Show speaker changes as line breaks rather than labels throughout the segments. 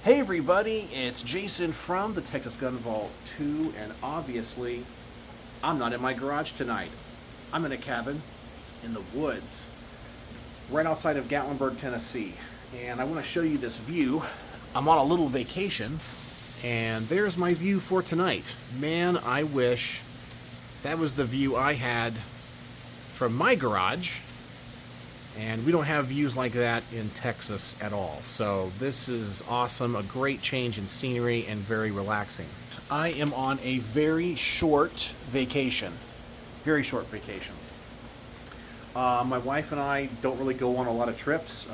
Hey everybody, it's Jason from the Texas Gun Vault 2, and obviously, I'm not in my garage tonight. I'm in a cabin in the woods, right outside of Gatlinburg, Tennessee. And I want to show you this view. I'm on a little vacation, and there's my view for tonight. Man, I wish that was the view I had from my garage. And we don't have views like that in Texas at all. So this is awesome, a great change in scenery and very relaxing. I am on a very short vacation. Very short vacation. My wife and I don't really go on a lot of trips.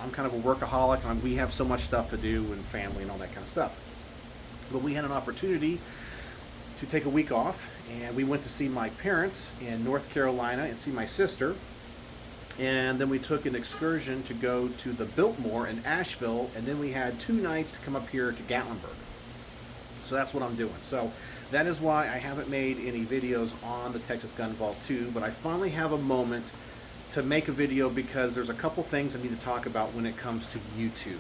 I'm kind of a workaholic, and we have so much stuff to do and family and all that kind of stuff. But we had an opportunity to take a week off, and we went to see my parents in North Carolina and see my sister. And then we took an excursion to go to the Biltmore in Asheville, and then we had 2 nights to come up here to Gatlinburg. So that's what I'm doing. So that is why I haven't made any videos on the Texas Gun Vault 2, but I finally have a moment to make a video because there's a couple things I need to talk about when it comes to YouTube.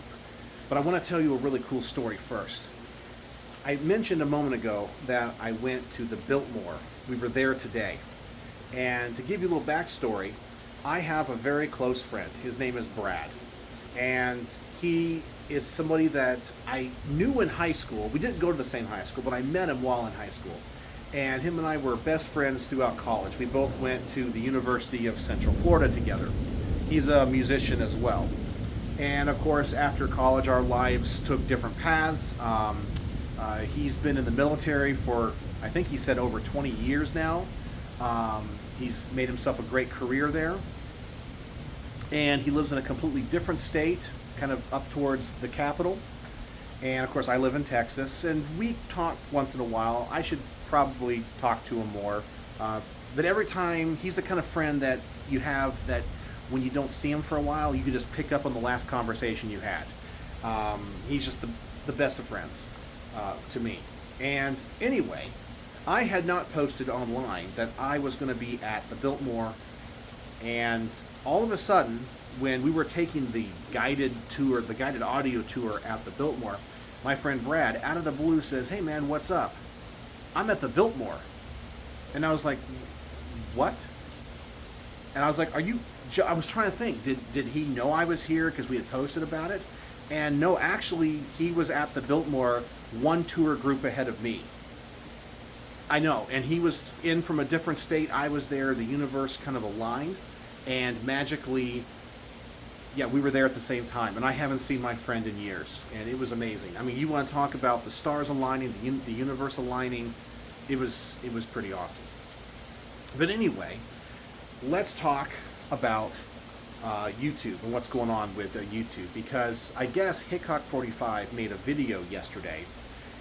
But I want to tell you a really cool story first. I mentioned a moment ago that I went to the Biltmore. We were there today. And to give you a little backstory, I have a very close friend. His name is Brad. And he is somebody that I knew in high school. We didn't go to the same high school, but I met him while in high school. And him and I were best friends throughout college. We both went to the University of Central Florida together. He's a musician as well. And of course, after college, our lives took different paths. He's been in the military for, I think he said, over 20 years now. He's made himself a great career there. And he lives in a completely different state, kind of up towards the capital. And of course, I live in Texas, and we talk once in a while. I should probably talk to him more. But every time, he's the kind of friend that you have that when you don't see him for a while, you can just pick up on the last conversation you had. He's just the best of friends to me. And anyway, I had not posted online that I was going to be at the Biltmore, and all of a sudden, when we were taking the guided tour, the guided audio tour at the Biltmore, my friend Brad, out of the blue, says, "Hey man, what's up? I'm at the Biltmore." And I was like, "What?" And I was like, I was trying to think, did he know I was here because we had posted about it? And no, actually, he was at the Biltmore one tour group ahead of me. I know, and he was in from a different state. I was there. The universe kind of aligned, and magically, yeah, we were there at the same time. And I haven't seen my friend in years, and it was amazing. I mean, you want to talk about the stars aligning, the universe aligning? It was pretty awesome. But anyway, let's talk about YouTube and what's going on with YouTube, because I guess Hickok45 made a video yesterday.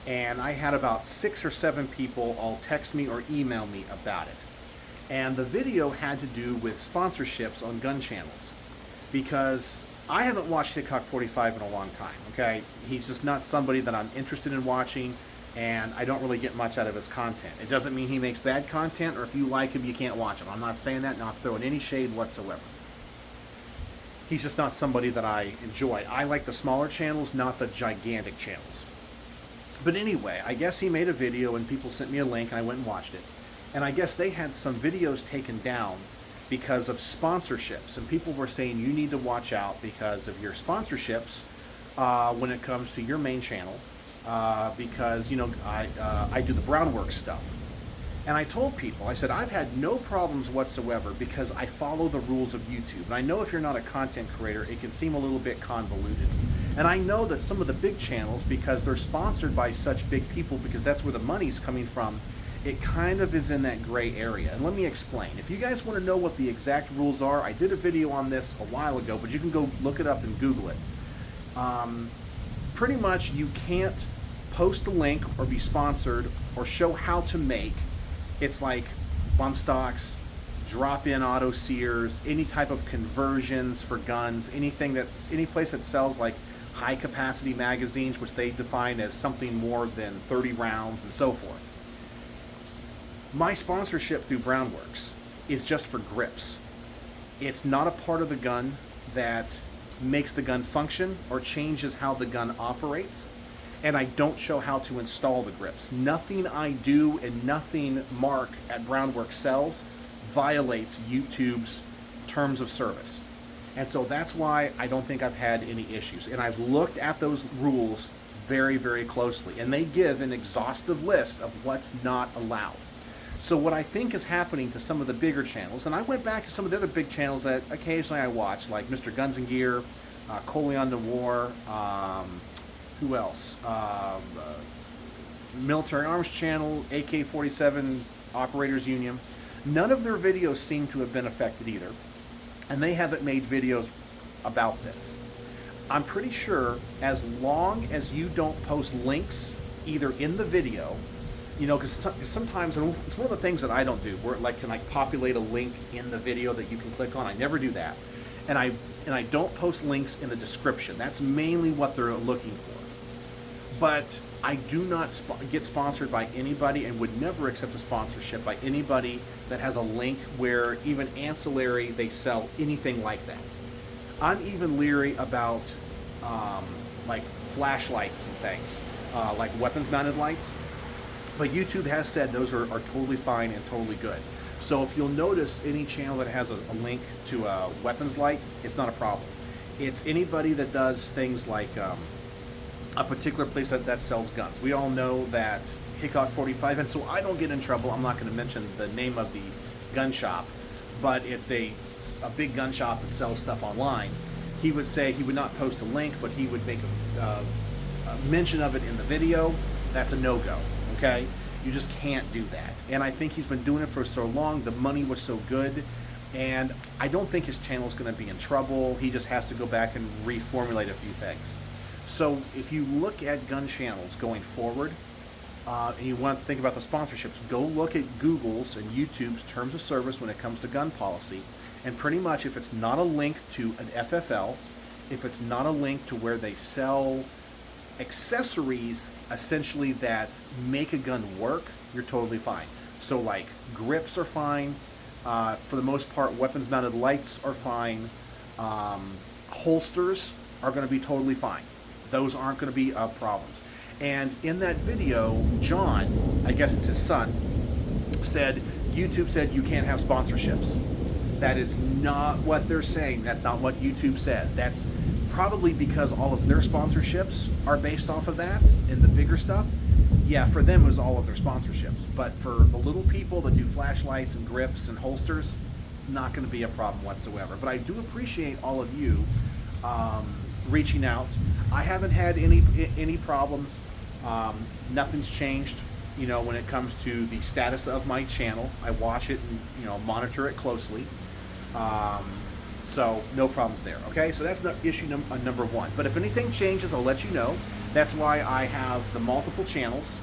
And I had about 6 or 7 people all text me or email me about it. And the video had to do with sponsorships on gun channels. Because I haven't watched Hickok45 in a long time, okay? He's just not somebody that I'm interested in watching, and I don't really get much out of his content. It doesn't mean he makes bad content, or if you like him, you can't watch him. I'm not saying that, not throwing any shade whatsoever. He's just not somebody that I enjoy. I like the smaller channels, not the gigantic channels. But anyway, I guess he made a video and people sent me a link and I went and watched it. And I guess they had some videos taken down because of sponsorships. And people were saying you need to watch out because of your sponsorships when it comes to your main channel. Because, you know, I do the Brownworks stuff. And I told people, I said, I've had no problems whatsoever because I follow the rules of YouTube. And I know if you're not a content creator, it can seem a little bit convoluted. And I know that some of the big channels, because they're sponsored by such big people, because that's where the money's coming from, it kind of is in that gray area. And let me explain. If you guys want to know what the exact rules are, I did a video on this a while ago, but you can go look it up and Google it. Pretty much you can't post a link or be sponsored or show how to make. It's like bump stocks, drop-in auto sears, any type of conversions for guns, any place that sells like high capacity magazines, which they define as something more than 30 rounds and so forth. My sponsorship through Brownworks is just for grips. It's not a part of the gun that makes the gun function or changes how the gun operates. And I don't show how to install the grips. Nothing I do and nothing Mark at Brownwork sells violates YouTube's terms of service. And so that's why I don't think I've had any issues. And I've looked at those rules very, very closely. And they give an exhaustive list of what's not allowed. So what I think is happening to some of the bigger channels, and I went back to some of the other big channels that occasionally I watch, like Mr. Guns and Gear, Coleon the War, who else? Military Arms Channel, AK-47 Operators Union. None of their videos seem to have been affected either. And they haven't made videos about this. I'm pretty sure as long as you don't post links either in the video, you know, because sometimes it's one of the things that I don't do, where can I populate a link in the video that you can click on. I never do that. And I don't post links in the description. That's mainly what they're looking for. But I do not get sponsored by anybody and would never accept a sponsorship by anybody that has a link where even ancillary they sell anything like that. I'm even leery about like flashlights and things, like weapons mounted lights. But YouTube has said those are totally fine and totally good. So if you'll notice any channel that has a link to a weapons light, it's not a problem. It's anybody that does things like a particular place that sells guns. We all know that Hickok 45, and so I don't get in trouble, I'm not going to mention the name of the gun shop, but it's a big gun shop that sells stuff online. He would say he would not post a link, but he would make a mention of it in the video. That's a no-go, okay? You just can't do that. And I think he's been doing it for so long, the money was so good, and I don't think his channel is going to be in trouble. He just has to go back and reformulate a few things. So if you look at gun channels going forward, and you want to think about the sponsorships, go look at Google's and YouTube's terms of service when it comes to gun policy. And pretty much if it's not a link to an FFL, if it's not a link to where they sell accessories essentially that make a gun work, you're totally fine. So like grips are fine. For the most part, weapons mounted lights are fine. Holsters are going to be totally fine. Those aren't going to be problems. And in that video, John, I guess it's his son, said, YouTube said you can't have sponsorships. That is not what they're saying. That's not what YouTube says. That's probably because all of their sponsorships are based off of that and the bigger stuff. Yeah, for them it was all of their sponsorships. But for the little people that do flashlights and grips and holsters, not going to be a problem whatsoever. But I do appreciate all of you reaching out. I haven't had any problems. Nothing's changed, you know, when it comes to the status of my channel. I watch it and, you know, monitor it closely. So no problems there. Okay, so that's issue number one. But if anything changes, I'll let you know. That's why I have the multiple channels,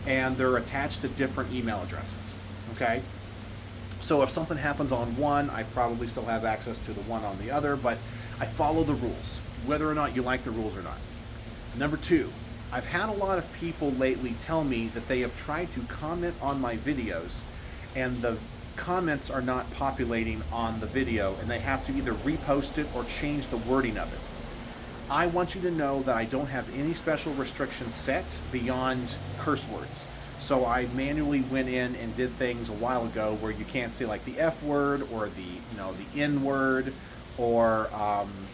and they're attached to different email addresses. Okay. So if something happens on one, I probably still have access to the one on the other, but I follow the rules, whether or not you like the rules or not. Number two, I've had a lot of people lately tell me that they have tried to comment on my videos and the comments are not populating on the video and they have to either repost it or change the wording of it. I want you to know that I don't have any special restrictions set beyond curse words. So I manually went in and did things a while ago where you can't say like the F word or the N word or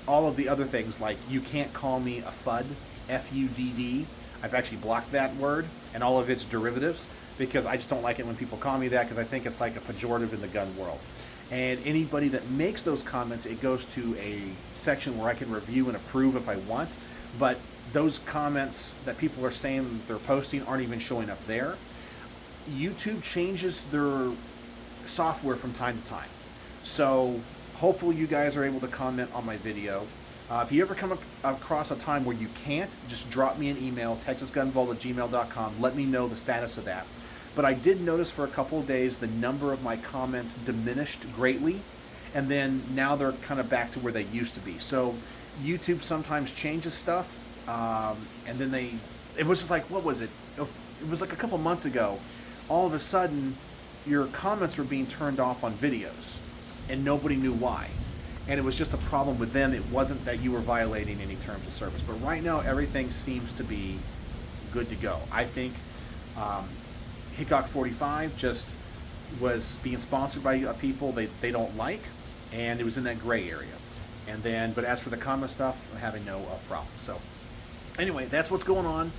all of the other things, like you can't call me a FUD, F-U-D-D. I've actually blocked that word and all of its derivatives because I just don't like it when people call me that because I think it's like a pejorative in the gun world. And anybody that makes those comments, it goes to a section where I can review and approve if I want, but those comments that people are saying they're posting aren't even showing up there. YouTube changes their software from time to time. So hopefully you guys are able to comment on my video. If you ever come across a time where you can't, just drop me an email, texasgunvault@gmail.com. Let me know the status of that. But I did notice for a couple of days the number of my comments diminished greatly, and then now they're kind of back to where they used to be. So YouTube sometimes changes stuff, and then it was just like, what was it? It was like a couple months ago. All of a sudden, your comments were being turned off on videos, and nobody knew why. and it was just a problem with them. It wasn't that you were violating any terms of service. But right now, everything seems to be good to go. I think Hickok 45 just was being sponsored by people they don't like, and it was in that gray area. And then, but as for the comment stuff, I'm having no problem. So anyway, that's what's going on.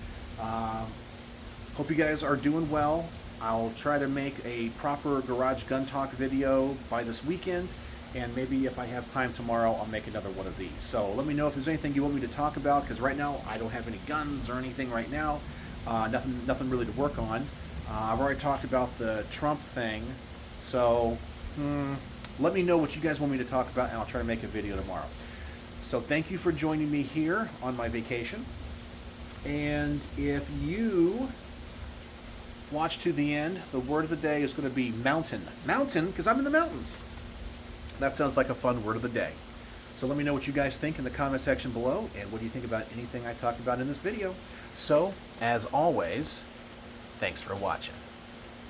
Hope you guys are doing well. I'll try to make a proper Garage Gun Talk video by this weekend, and maybe if I have time tomorrow, I'll make another one of these. So let me know if there's anything you want me to talk about, because right now I don't have any guns or anything right now. Nothing really to work on. I've already talked about the Trump thing, so let me know what you guys want me to talk about, and I'll try to make a video tomorrow. So thank you for joining me here on my vacation. And if you watch to the end, the word of the day is going to be mountain. Mountain, because I'm in the mountains. That sounds like a fun word of the day. So let me know what you guys think in the comment section below, and what do you think about anything I talked about in this video. So, as always, thanks for watching.